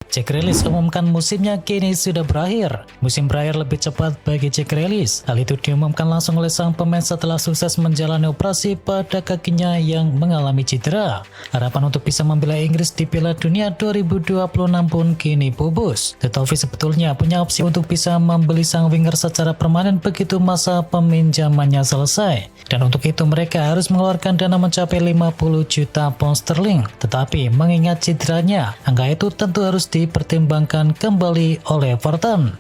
Jack Grealish umumkan musimnya kini sudah berakhir. Musim berakhir lebih cepat bagi Jack Grealish. Hal itu diumumkan langsung oleh sang pemain setelah sukses menjalani operasi pada kakinya yang mengalami cedera. Harapan untuk bisa membela Inggris di Piala Dunia 2026 pun kini pupus. Tetapi sebetulnya punya opsi untuk bisa membeli sang winger secara permanen begitu masa peminjamannya selesai. Dan untuk itu mereka harus mengeluarkan dana mencapai 50 juta pound sterling. Tetapi mengingat cederanya, angka itu tentu harus dipertimbangkan kembali oleh Everton.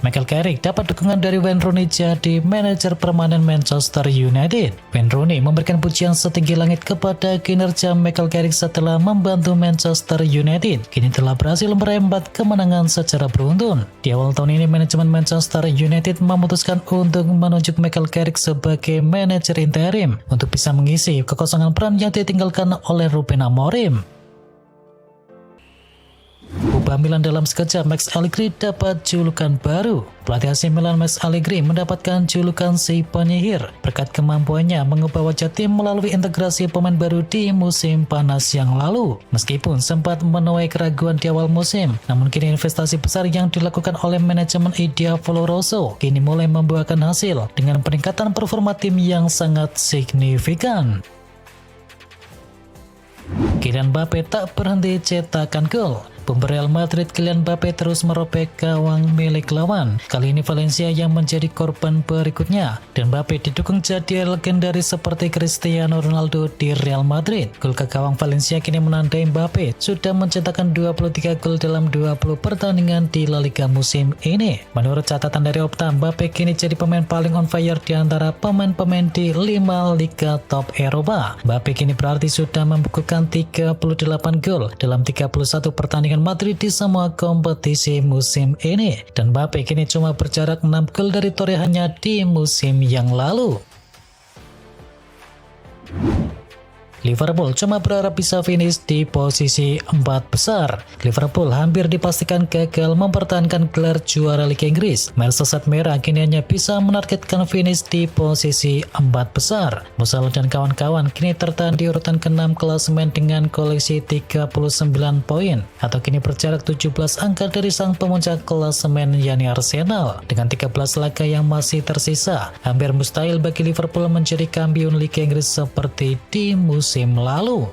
Michael Carrick dapat dukungan dari Wayne Rooney jadi manajer permanen Manchester United. Wayne Rooney memberikan pujian setinggi langit kepada kinerja Michael Carrick setelah membantu Manchester United. Kini telah berhasil meraih 4 kemenangan secara beruntun. Di awal tahun ini manajemen Manchester United memutuskan untuk menunjuk Michael Carrick sebagai manajer interim untuk bisa mengisi kekosongan peran yang ditinggalkan oleh Ruben Amorim. Ubah Milan dalam sekejap, Max Allegri dapat julukan baru. Pelatih AC Milan Max Allegri mendapatkan julukan si penyihir berkat kemampuannya mengubah wajah tim melalui integrasi pemain baru di musim panas yang lalu. Meskipun sempat menuai keraguan di awal musim, namun kini investasi besar yang dilakukan oleh manajemen Diavolo Rosso kini mulai membuahkan hasil dengan peningkatan performa tim yang sangat signifikan. Kylian Mbappe tak berhenti cetakkan gol. Pemain Real Madrid Kylian Mbappe terus merobek gawang milik lawan. Kali ini Valencia yang menjadi korban berikutnya. Dan Mbappe didukung jadi legendaris seperti Cristiano Ronaldo di Real Madrid. Gol ke gawang Valencia kini menandai Mbappe sudah mencetakkan 23 gol dalam 20 pertandingan di La Liga musim ini. Menurut catatan dari Opta, Mbappe kini jadi pemain paling on fire di antara pemain-pemain di 5 liga top Eropa. Mbappe kini berarti sudah membukukan 38 gol dalam 31 pertandingan Madrid di semua kompetisi musim ini, dan Mbappe kini cuma berjarak 6 gol dari torehannya di musim yang lalu. Liverpool cuma berharap bisa finish di posisi 4 besar. Liverpool hampir dipastikan gagal mempertahankan gelar juara Liga Inggris. Merseyside Merah kini hanya bisa menargetkan finish di posisi 4 besar. Mo Salah dan kawan-kawan kini tertahan di urutan ke-6 klasemen dengan koleksi 39 poin, atau kini berjarak 17 angka dari sang pemuncak klasemen yakni Arsenal. Dengan 13 laga yang masih tersisa, hampir mustahil bagi Liverpool menjadi kampiun Liga Inggris seperti di musim lalu.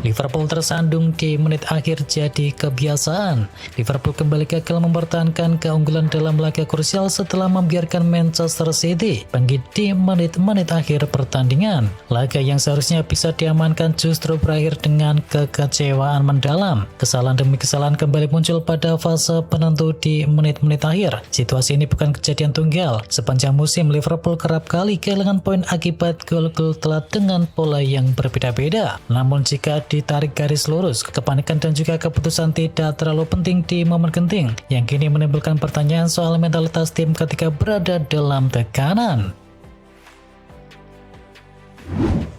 Liverpool tersandung di menit akhir jadi kebiasaan. Liverpool kembali gagal mempertahankan keunggulan dalam laga krusial setelah membiarkan Manchester City bangkit di menit-menit akhir pertandingan. Laga yang seharusnya bisa diamankan justru berakhir dengan kekecewaan mendalam. Kesalahan demi kesalahan kembali muncul pada fase penentu di menit-menit akhir. Situasi ini bukan kejadian tunggal. Sepanjang musim Liverpool kerap kali kehilangan poin akibat gol-gol telat dengan pola yang berbeda-beda. Namun jika ditarik garis lurus, kepanikan dan juga keputusan tidak terlalu penting di momen genting yang kini menimbulkan pertanyaan soal mentalitas tim ketika berada dalam tekanan.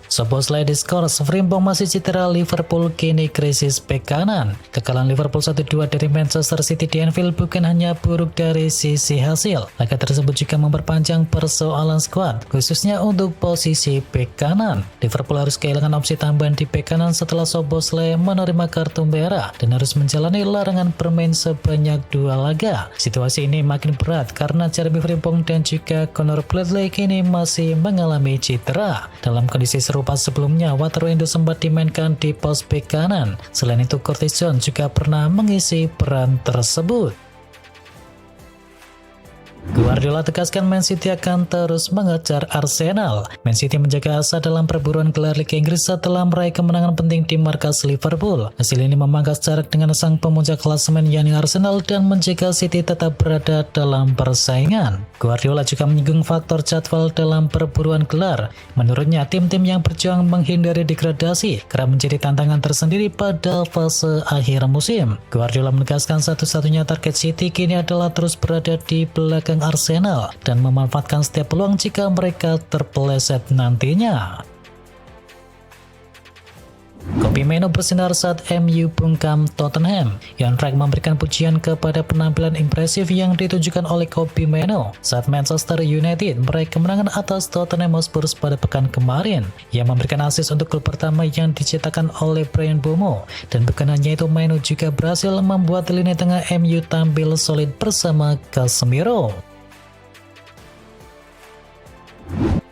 Szoboszlai diskors, Frimpong masih cedera, Liverpool kini krisis bek kanan. Kekalahan Liverpool 1-2 dari Manchester City di Anfield bukan hanya buruk dari sisi hasil. Laga tersebut juga memperpanjang persoalan skuad, khususnya untuk posisi bek kanan. Liverpool harus kehilangan opsi tambahan di bek kanan setelah Szoboszlai menerima kartu merah dan harus menjalani larangan bermain sebanyak 2 laga. Situasi ini makin berat karena Jeremy Frimpong dan juga Conor Bradley kini masih mengalami cedera. Dalam kondisi serupa sebelumnya, Wataru Endo sempat dimainkan di pos bek kanan. Selain itu, Curtis Jones juga pernah mengisi peran tersebut. Guardiola tegaskan Man City akan terus mengejar Arsenal. Man City menjaga asa dalam perburuan gelar Liga Inggris setelah meraih kemenangan penting di markas Liverpool. Hasil ini memangkas jarak dengan sang pemuncak klasemen yakni Arsenal dan menjaga City tetap berada dalam persaingan. Guardiola juga menyinggung faktor jadwal dalam perburuan gelar. Menurutnya, tim-tim yang berjuang menghindari degradasi kerap menjadi tantangan tersendiri pada fase akhir musim. Guardiola menegaskan satu-satunya target City kini adalah terus berada di belakang Arsenal dan memanfaatkan setiap peluang jika mereka terpeleset nantinya. Kopi Firmino bersinar saat MU bungkam Tottenham. Ian Wright memberikan pujian kepada penampilan impresif yang ditunjukkan oleh Kobbie Mainoo saat Manchester United meraih kemenangan atas Tottenham Hotspur pada pekan kemarin. Ia memberikan assist untuk gol pertama yang dicetakkan oleh Bryan Mbeumo, dan bukan hanya itu, Mainoo juga berhasil membuat lini tengah MU tampil solid bersama Casemiro.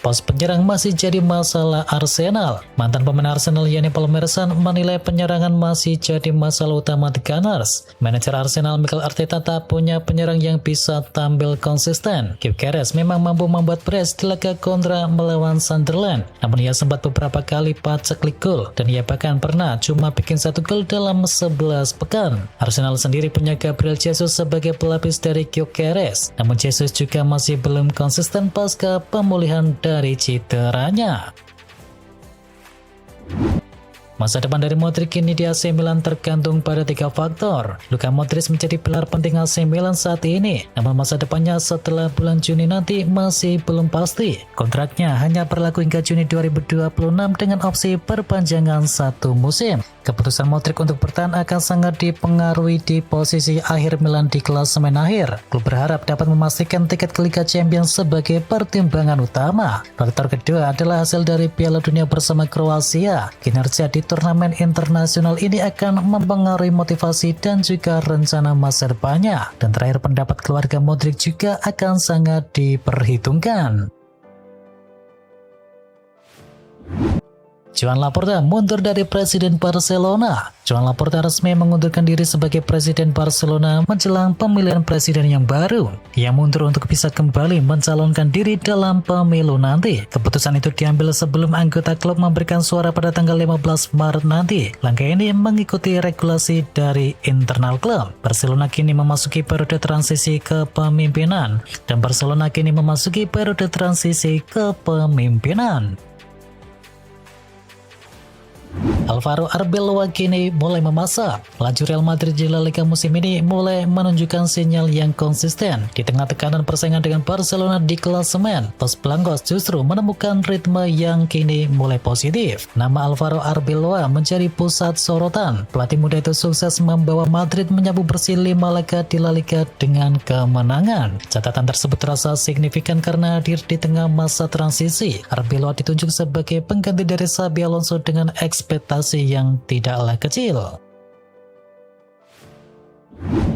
Pos penyerang masih jadi masalah Arsenal. Mantan pemain Arsenal Yanni Palmerson menilai penyerangan masih jadi masalah utama The Gunners. Manajer Arsenal Mikel Arteta tak punya penyerang yang bisa tampil konsisten. Gyökeres memang mampu membuat brace di laga kontra melawan Sunderland, namun ia sempat beberapa kali paceklik gol, dan ia bahkan pernah cuma bikin 1 gol dalam 11 pekan. Arsenal sendiri punya Gabriel Jesus sebagai pelapis dari Gyökeres, namun Jesus juga masih belum konsisten pasca pemulihan dari cederanya. Masa depan dari Modric kini di AC Milan tergantung pada 3 faktor. Luka Modric menjadi pilar penting AC Milan saat ini, namun masa depannya setelah bulan Juni nanti masih belum pasti. Kontraknya hanya berlaku hingga Juni 2026 dengan opsi perpanjangan 1 musim. Keputusan Modric untuk bertahan akan sangat dipengaruhi di posisi akhir Milan di klasemen akhir. Klub berharap dapat memastikan tiket ke Liga Champions sebagai pertimbangan utama. Faktor kedua adalah hasil dari Piala Dunia bersama Kroasia. Kinerja di turnamen internasional ini akan mempengaruhi motivasi dan juga rencana masa depannya. Dan terakhir, pendapat keluarga Modric juga akan sangat diperhitungkan. Joan Laporta mundur dari Presiden Barcelona. Joan Laporta resmi mengundurkan diri sebagai Presiden Barcelona menjelang pemilihan presiden yang baru. Ia mundur untuk bisa kembali mencalonkan diri dalam pemilu nanti. Keputusan itu diambil sebelum anggota klub memberikan suara pada tanggal 15 Maret nanti. Langkah ini mengikuti regulasi dari internal klub. Barcelona kini memasuki periode transisi kepemimpinan, dan Barcelona kini memasuki periode transisi kepemimpinan. Alvaro Arbeloa kini mulai memasak. Laju Real Madrid di La Liga musim ini mulai menunjukkan sinyal yang konsisten. Di tengah tekanan persaingan dengan Barcelona di klasemen, Los Blancos justru menemukan ritme yang kini mulai positif. Nama Alvaro Arbeloa menjadi pusat sorotan. Pelatih muda itu sukses membawa Madrid menyapu bersih 5 laga di La Liga dengan kemenangan. Catatan tersebut terasa signifikan karena hadir di tengah masa transisi. Arbeloa ditunjuk sebagai pengganti dari Xabi Alonso dengan ekspektasi yang tidaklah kecil.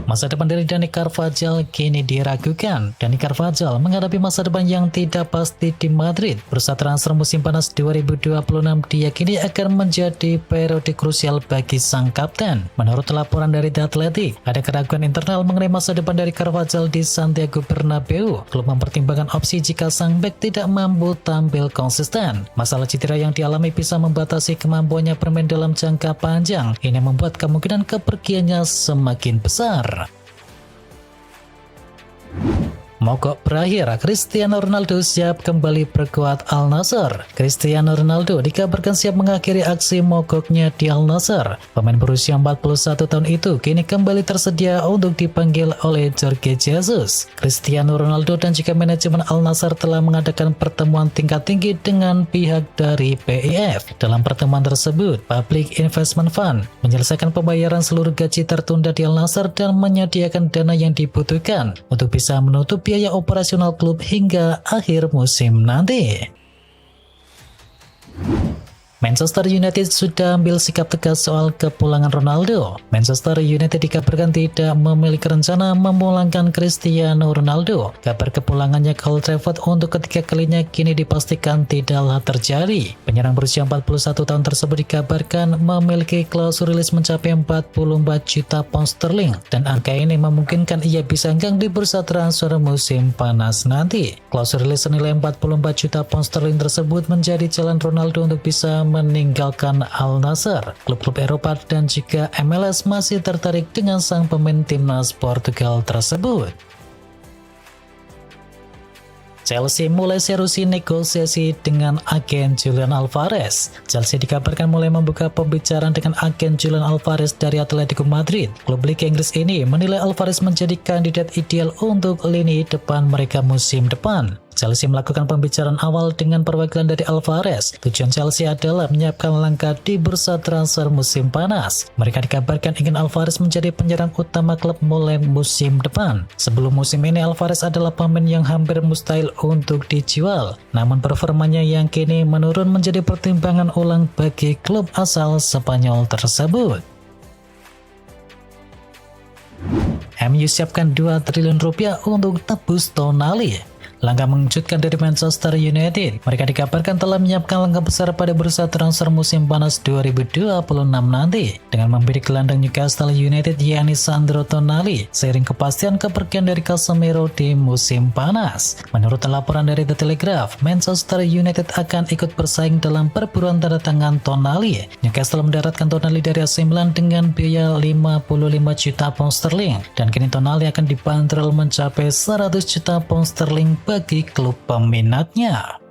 Masa depan dari Dani Carvajal kini diragukan. Dani Carvajal menghadapi masa depan yang tidak pasti di Madrid. Bursa transfer musim panas 2026 diyakini akan menjadi periode krusial bagi sang kapten. Menurut laporan dari The Athletic, ada keraguan internal mengenai masa depan dari Carvajal di Santiago Bernabeu. Klub mempertimbangkan opsi jika sang bek tidak mampu tampil konsisten. Masalah cedera yang dialami bisa membatasi kemampuannya bermain dalam jangka panjang. Ini membuat kemungkinan kepergiannya semakin besar. Mogok berakhir, Cristiano Ronaldo siap kembali perkuat Al Nassr. Cristiano Ronaldo dikabarkan siap mengakhiri aksi mogoknya di Al Nassr. Pemain berusia 41 tahun itu kini kembali tersedia untuk dipanggil oleh Jorge Jesus. Cristiano Ronaldo dan juga manajemen Al Nassr telah mengadakan pertemuan tingkat tinggi dengan pihak dari PIF. Dalam pertemuan tersebut, Public Investment Fund menyelesaikan pembayaran seluruh gaji tertunda di Al Nassr dan menyediakan dana yang dibutuhkan untuk bisa menutup biaya operasional klub hingga akhir musim nanti. Manchester United sudah ambil sikap tegas soal kepulangan Ronaldo. Manchester United dikabarkan tidak memiliki rencana memulangkan Cristiano Ronaldo. Kabar kepulangannya ke Old Trafford untuk ketiga kalinya kini dipastikan tidaklah terjadi. Penyerang berusia 41 tahun tersebut dikabarkan memiliki klausul rilis mencapai 44 juta pound sterling, dan angka ini memungkinkan ia bisa enggang di bursa transfer musim panas nanti. Klausul rilis senilai 44 juta pound sterling tersebut menjadi jalan Ronaldo untuk bisa meninggalkan Al Nassr. Klub-klub Eropa dan juga MLS masih tertarik dengan sang pemain timnas Portugal tersebut. Chelsea mulai serius negosiasi dengan agen Julian Alvarez. Chelsea dikabarkan mulai membuka pembicaraan dengan agen Julian Alvarez dari Atletico Madrid. Klub Liga Inggris ini menilai Alvarez menjadi kandidat ideal untuk lini depan mereka musim depan. Chelsea melakukan pembicaraan awal dengan perwakilan dari Alvarez. Tujuan Chelsea adalah menyiapkan langkah di bursa transfer musim panas. Mereka dikabarkan ingin Alvarez menjadi penyerang utama klub mulai musim depan. Sebelum musim ini, Alvarez adalah pemain yang hampir mustahil untuk dijual. Namun performanya yang kini menurun menjadi pertimbangan ulang bagi klub asal Spanyol tersebut. MU siapkan 2 triliun rupiah untuk tebus Tonali. Langkah mengejutkan dari Manchester United. Mereka dikabarkan telah menyiapkan langkah besar pada bursa transfer musim panas 2026 nanti dengan membidik gelandang Newcastle United yakni Sandro Tonali seiring kepastian kepergian dari Casemiro di musim panas. Menurut laporan dari The Telegraph, Manchester United akan ikut bersaing dalam perburuan tanda tangan Tonali. Newcastle mendaratkan Tonali dari AC Milan dengan biaya 55 juta pound sterling dan kini Tonali akan dibanderol mencapai 100 juta pound sterling bagi klub peminatnya.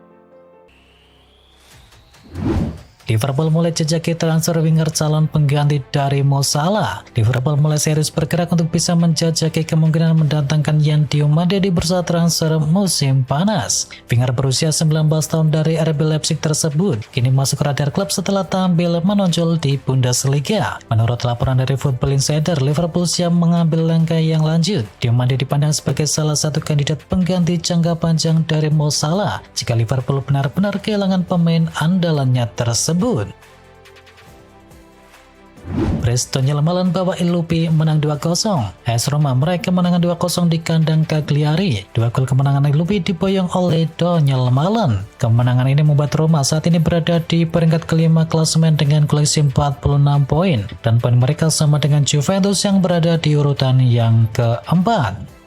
Liverpool mulai jejaki transfer winger calon pengganti dari Mo Salah. Liverpool mulai serius bergerak untuk bisa menjajaki kemungkinan mendatangkan Yan Diomande di bursa transfer musim panas. Winger berusia 19 tahun dari RB Leipzig tersebut kini masuk radar klub setelah tampil menonjol di Bundesliga. Menurut laporan dari Football Insider, Liverpool siap mengambil langkah yang lanjut. Diomande dipandang sebagai salah satu kandidat pengganti jangka panjang dari Mo Salah jika Liverpool benar-benar kehilangan pemain andalannya tersebut. Preston Malang bawa Lupi menang 2-0. AS Roma meraih kemenangan 2-0 di kandang Cagliari. 2 gol kemenangan Lupi diboyong oleh Donyell Malen. Kemenangan ini membuat Roma saat ini berada di peringkat kelima klasemen dengan koleksi 46 poin dan poin mereka sama dengan Juventus yang berada di urutan yang keempat.